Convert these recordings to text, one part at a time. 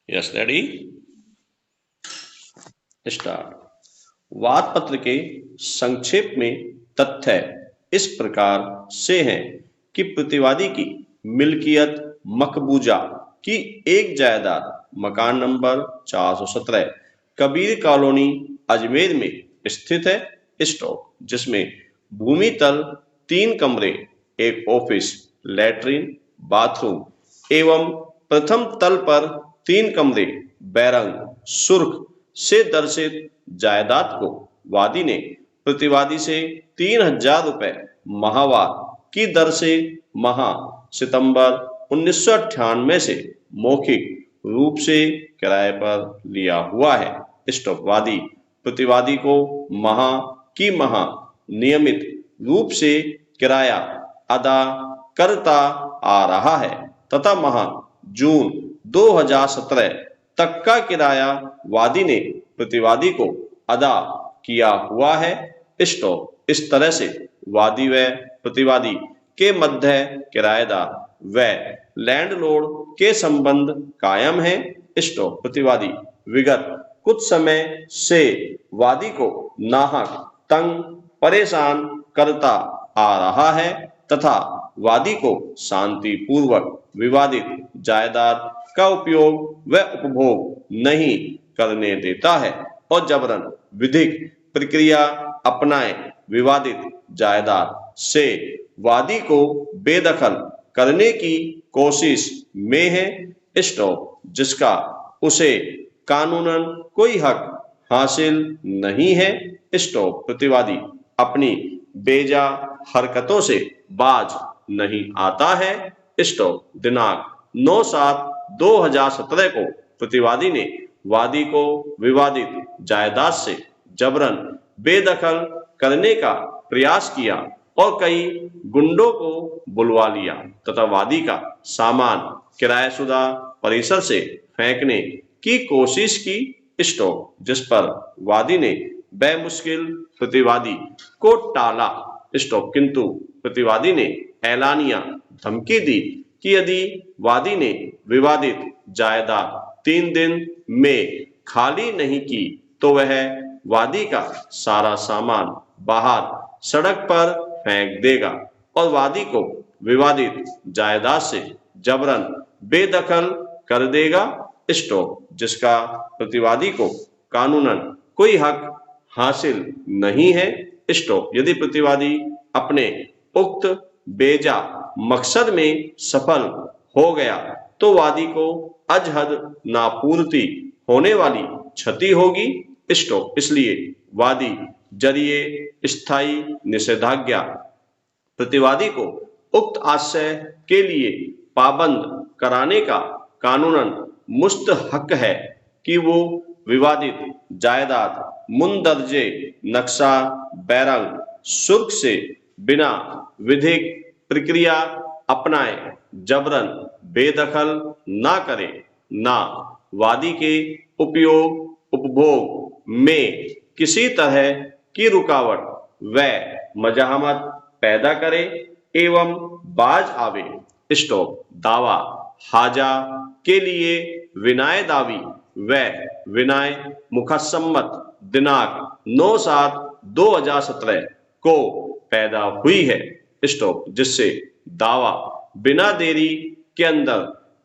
Yes ready start. वाद पत्र के संक्षेप में तथ्य इस प्रकार से हैं कि प्रतिवादी की मिल्कियत मकबूजा की एक जायदाद मकान नंबर 417 कबीर कॉलोनी अजमेर में स्थित है स्टॉक, जिसमें भूमि तल 3 कमरे, एक ऑफिस, लैट्रिन, बाथरूम एवं प्रथम तल पर 3 कमरे बैरंग सुर्ख से दर्शित जायदाद को वादी ने प्रतिवादी से 3000 रुपए माहवार की दर से माह सितंबर 1998 से मौखिक रूप से किराए पर लिया हुआ है स्टॉक। वादी प्रतिवादी को माह नियमित रूप से किराया अदा करता आ रहा है तथा माह जून 2017 तक का किराया वादी ने प्रतिवादी को अदा किया हुआ है स्टॉक। इस तरह से वादी व प्रतिवादी के मध्य किराएदार व लैंडलॉर्ड के संबंध कायम है स्टॉक। प्रतिवादी विगत कुछ समय से वादी को नाहक तंग परेशान करता आ रहा है तथा वादी को शांतिपूर्वक विवादित जायदाद का उपयोग व उपभोग नहीं करने देता है और जबरन विधिक प्रक्रिया अपनाए विवादित जायदाद से वादी को बेदखल करने की कोशिश में है स्टॉक, जिसका उसे कानूनन कोई हक हासिल नहीं है स्टॉक। प्रतिवादी अपनी बेजा हरकतों से बाज नहीं आता है स्टॉक। दिनांक 9/7/2017 को प्रतिवादी ने वादी को विवादित जायदाद से जबरन बेदखल करने का प्रयास किया और कई गुंडों को बुलवा लिया तथा वादी का सामान किराएशुदा परिसर से फेंकने की कोशिश की स्टॉक, जिस पर वादी ने बेमुश्किल प्रतिवादी को टाला स्टॉक, किंतु प्रतिवादी ने एलानिया धमकी दी कि यदि वादी ने विवादित जायदाद 3 दिन में खाली नहीं की तो वह वादी का सारा सामान बाहर सड़क पर फेंक देगा और वादी को विवादित जायदाद से जबरन बेदखल कर देगा स्टॉक, जिसका प्रतिवादी को कानूनन कोई हक हासिल नहीं है स्टॉक। यदि प्रतिवादी अपने उक्त बेजा मकसद में सफल हो गया तो वादी को अजहद नापूर्ति होने वाली क्षति होगी स्टॉक। इसलिए वादी जरिए स्थायी निषेधाज्ञा प्रतिवादी को उक्त आशय के लिए पाबंद कराने का कानूनन मुस्तहक है कि वो विवादित जायदाद मुंदरजे नक्शा बैरंग सुर्ख से बिना विधिक प्रक्रिया अपनाए जबरन बेदखल ना करे, ना वादी के उपयोग उपभोग में किसी तरह की रुकावट व मजाहमत पैदा करे एवं बाज आवे स्टॉक। दावा हाजा के लिए विनाय दावी व विनाय मुखसम्मत दिनांक 9/7/2017 को पैदा हुई है स्टॉक, जिससे दावा बिना देरी के अंदर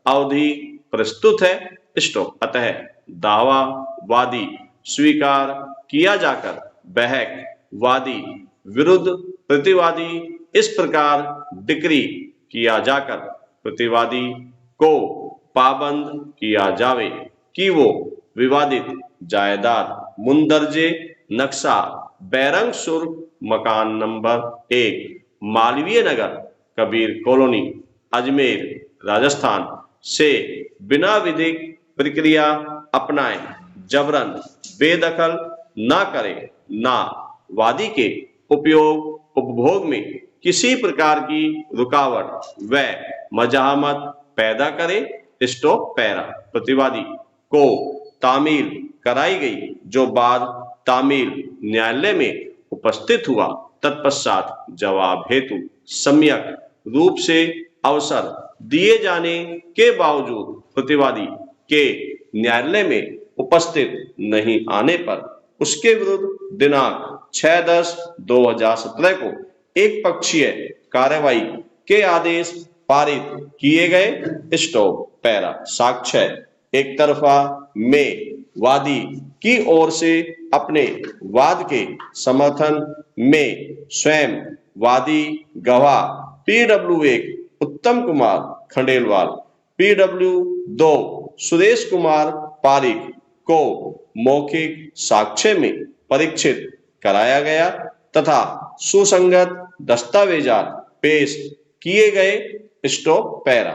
अवधि प्रस्तुत है स्टॉक। अतः दावा वादी स्वीकार किया जाकर बहक वादी विरुद्ध प्रतिवादी इस प्रकार डिक्री किया जाकर प्रतिवादी को पाबंद किया जावे कि वो विवादित जायदाद मुंदरजे नक्शा बैरंग सुर्ख मकान नंबर 1 मालवीय नगर कबीर कॉलोनी अजमेर राजस्थान से बिना विधिक प्रक्रिया अपनाए जबरन बेदखल ना करे, ना वादी के उपयोग उपभोग में किसी प्रकार की रुकावट व मजाहमत पैदा करे स्टॉक। पैरा प्रतिवादी को तामील कराई गई जो बाद तामील न्यायालय में उपस्थित हुआ, तत्पश्चात जवाब हेतु सम्यक रूप से अवसर दिए जाने के बावजूद प्रतिवादी के न्यायालय में उपस्थित नहीं आने पर उसके विरुद्ध दिनांक 6/10/2017 को एक पक्षीय कार्रवाई के आदेश पारित किए गए। Stop para. साक्ष्य एक तरफा में वादी की ओर से अपने वाद के समर्थन में स्वयं वादी गवाह PW1 उत्तम कुमार खंडेलवाल, PW2 सुरेश कुमार पारिक को मौखिक साक्ष्य में परीक्षित कराया गया तथा सुसंगत दस्तावेजात पेश किए गए। Stop para.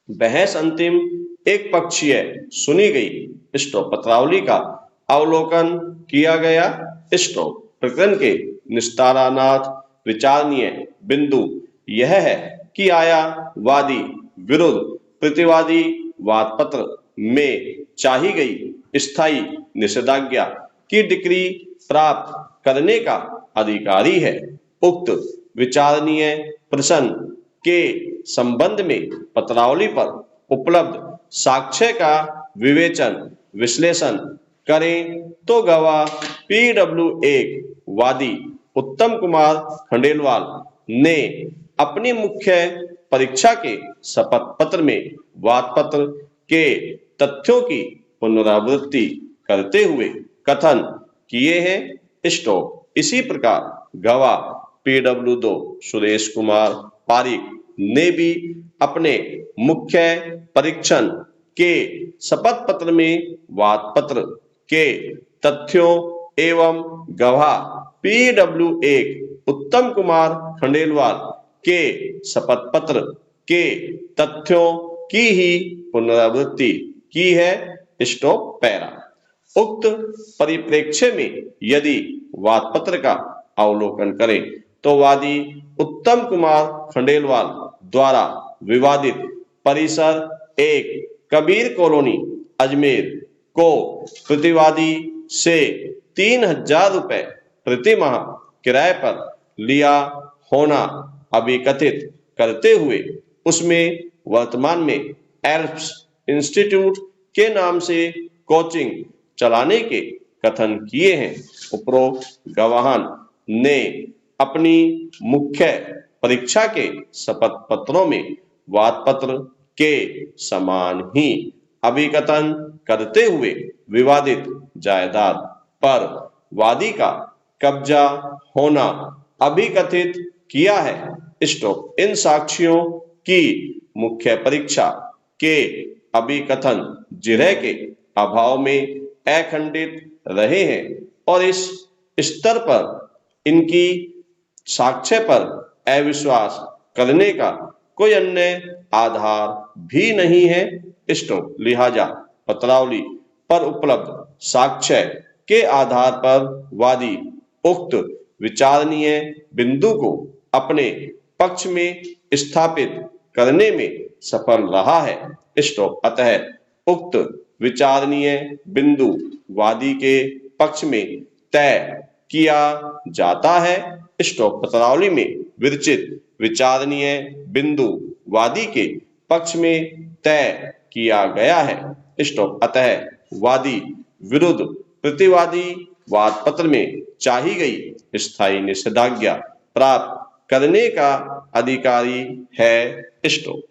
बहस अंतिम एक पक्षीय सुनी गई। स्टॉप पत्रावली का अवलोकन किया गया। स्टॉप प्रकरण के निस्तारणार्थ विचारणीय बिंदु यह है कि आया वादी विरुद्ध प्रतिवादी वाद पत्र में चाही गई स्थायी निषेधाज्ञा की डिक्री प्राप्त करने का अधिकारी है। उक्त विचारणीय प्रश्न के संबंध में पत्रावली पर उपलब्ध साक्ष्य का विवेचन विश्लेषण करें तो गवाह PW1 वादी उत्तम कुमार खंडेलवाल ने अपनी मुख्य परीक्षा के शपथ पत्र में वाद पत्र के तथ्यों की पुनरावृत्ति करते हुए कथन किए हैं। स्टॉप इसी प्रकार गवाह PW2 सुरेश कुमार पारिक ने भी अपने मुख्य परीक्षण के शपथ पत्र में वाद पत्र के तथ्यों एवं गवाह PW1 उत्तम कुमार खंडेलवाल के शपथ पत्र के तथ्यों की ही पुनरावृत्ति की है। Stop para. उक्त परिप्रेक्ष्य में यदि वाद पत्र का अवलोकन करें तो वादी उत्तम कुमार खंडेलवाल द्वारा विवादित परिसर एक कबीर कॉलोनी अजमेर को प्रतिवादी से 3000 रुपए प्रति माह किराए पर लिया होना अभिकथित करते हुए उसमें वर्तमान में एल्प्स इंस्टीट्यूट के नाम से कोचिंग चलाने के कथन किए हैं। उपरोक्त गवाहान ने अपनी मुख्य परीक्षा के शपथ पत्रों में वाद पत्र के समान ही अभिकथन करते हुए विवादित जायदाद पर वादी का कब्जा होना अभिकथित किया है। स्टॉप इन साक्ष्यों की मुख्य परीक्षा के अभिकथन जिरह के अभाव में अखंडित रहे हैं और इस स्तर पर इनकी साक्ष्य पर अविश्वास करने का कोई अन्य आधार भी नहीं है। स्टॉप लिहाजा पत्रावली पर उपलब्ध साक्ष्य के आधार पर वादी उक्त विचारणीय बिंदु को अपने पक्ष में स्थापित करने में सफल रहा है। स्टॉप अतः उक्त विचारणीय बिंदु वादी के पक्ष में तय किया जाता है। स्टॉप पत्रावली में विरचित विचारणीय बिंदु वादी के पक्ष में तय किया गया है। स्टॉप अतः वादी विरुद्ध प्रतिवादी वाद पत्र में चाही गई स्थायी निषेधाज्ञा प्राप्त करने का अधिकारी है। स्टॉप।